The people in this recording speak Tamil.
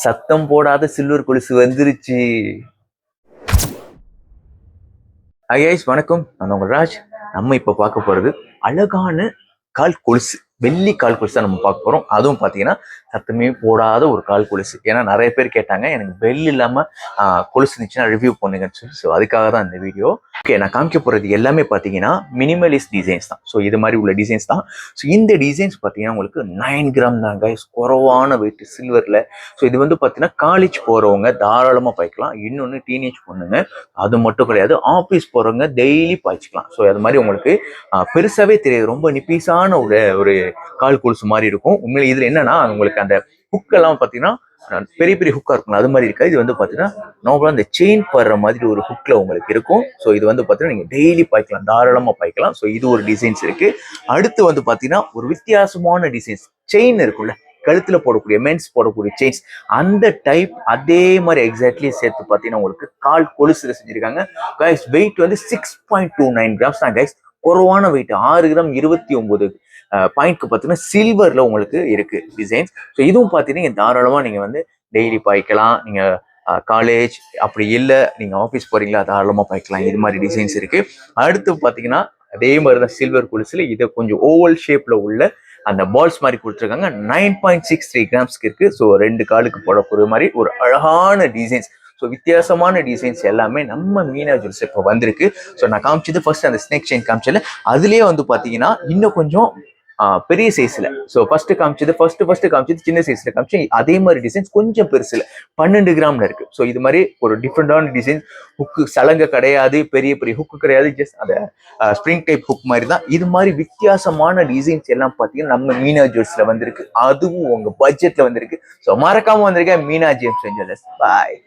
சத்தம் போடாத சில்வர் கொலுசு வந்துருச்சு. ஹாய் கைஸ், வணக்கம். நான் உங்கள் ராஜ். நம்ம இப்போ பார்க்க போகிறது அழகான கால் கொலுசு, வெள்ளி கால் கொலுசு தான் நம்ம பார்க்க போகிறோம். அதுவும் பார்த்தீங்கன்னா சத்தமே போடாத ஒரு கால் கொலுசு. ஏன்னா நிறைய பேர் கேட்டாங்க, எனக்கு பெல் இல்லாமல் கொலுசு இருந்துச்சுன்னா ரிவ்யூ பண்ணுங்கன்னு சொல்லி. ஸோ அதுக்காக தான் இந்த வீடியோ. ஓகே, நான் காமிக்க போகிறது எல்லாமே பார்த்தீங்கன்னா மினிமலிஸ்ட் டிசைன்ஸ் தான். ஸோ இது மாதிரி உள்ள டிசைன்ஸ் தான். ஸோ இந்த டிசைன்ஸ் பார்த்தீங்கன்னா உங்களுக்கு 9 கிராம் தான் கைஸ், குறைவான வெயிட் சில்வரில். ஸோ இது வந்து பார்த்தீங்கன்னா காலேஜ் போகிறவங்க தாராளமாக பாய்க்கலாம். இன்னொன்று டீனேஜ் பொண்ணுங்க, அது மட்டும் கிடையாது, ஆஃபீஸ் போகிறவங்க டெய்லி பாய்ச்சிக்கலாம். ஸோ அது மாதிரி உங்களுக்கு பெருசாகவே தெரியாது, ரொம்ப நிப்பீஸான ஒரு கால் கொலுசு மாதிரி இருக்கும். உண்மையில இதில் என்னன்னா உங்களுக்கு அந்த ஹுக்கெல்லாம் பார்த்தீங்கன்னா பெரிய பெரிய ஹுக்கா இருக்கும், அது மாதிரி இருக்காது. இது வந்து பார்த்தீங்கன்னா நார்மலாக அந்த செயின் படுற மாதிரி ஒரு ஹுக்கில் உங்களுக்கு இருக்கும். ஸோ இது வந்து பார்த்தீங்கன்னா நீங்கள் டெய்லி பாய்க்கலாம், தாராளமாக பாய்க்கலாம். ஸோ இது ஒரு டிசைன்ஸ் இருக்கு. அடுத்து வந்து பார்த்தீங்கன்னா ஒரு வித்தியாசமான டிசைன்ஸ், செயின் இருக்கும்ல, கழுத்துல போடக்கூடிய மென்ஸ் போடக்கூடிய செயின்ஸ், அந்த டைப் அதே மாதிரி எக்ஸாக்ட்லி சேர்த்து பார்த்தீங்கன்னா உங்களுக்கு கால் கொலுசுல செஞ்சிருக்காங்க. கைஸ் வெயிட் வந்து 6.29 கிராம்ஸ் தான் கைஸ், குறைவான வெயிட். 6 கிராம் 29 பாயிண்ட்க்கு பார்த்தீங்கன்னா சில்வர்ல உங்களுக்கு இருக்கு டிசைன்ஸ். ஸோ இதுவும் பார்த்தீங்கன்னா தாராளமாக நீங்கள் வந்து டெய்லி பாய்க்கலாம். நீங்கள் காலேஜ் அப்படி இல்லை, நீங்கள் ஆஃபீஸ் போறீங்களா, தாராளமாக பாய்க்கலாம். இது மாதிரி டிசைன்ஸ் இருக்கு. அடுத்து பார்த்தீங்கன்னா அதே மாதிரி தான் சில்வர் கொலுசுல இதை கொஞ்சம் ஓவல் ஷேப்ல உள்ள அந்த பால்ஸ் மாதிரி கொடுத்துருக்காங்க. 9.63 கிராம்ஸ்க்கு இருக்கு. ஸோ 2 காலுக்கு போடக்கூடிய மாதிரி ஒரு அழகான டிசைன்ஸ். ஸோ வித்தியாசமான டிசைன்ஸ் எல்லாமே நம்ம மீனா ஜுவல்ஸ் இப்போ வந்திருக்கு. ஸோ நான் காமிச்சது ஃபர்ஸ்ட் அந்த ஸ்னேக் செயின் காமிச்சல, அதுலேயே வந்து பார்த்தீங்கன்னா இன்னும் கொஞ்சம் பெரிய சைஸ்ல. ஸோ ஃபர்ஸ்ட் காமிச்சது சின்ன சைஸ்ல காமிச்சு, அதே மாதிரி டிசைன்ஸ் கொஞ்சம் பெருசுல 12 கிராம்ல இருக்கு. ஸோ இது மாதிரி ஒரு டிஃப்ரெண்டான டிசைன். ஹுக்கு சலங்கை கிடையாது, பெரிய பெரிய ஹுக்கு கிடையாது, ஜஸ்ட் அந்த ஸ்ப்ரிங் டைப் ஹுக் மாதிரி தான். இது மாதிரி வித்தியாசமான டிசைன்ஸ் எல்லாம் பார்த்தீங்கன்னா நம்ம மீனா ஜுவல்ஸ்ல வந்திருக்கு. அதுவும் உங்க பட்ஜெட்ல வந்திருக்கு. ஸோ மறக்காம வந்திருக்கேன் மீனா ஜேம்ஸ் ஜுவல்லர்ஸ். பாய்.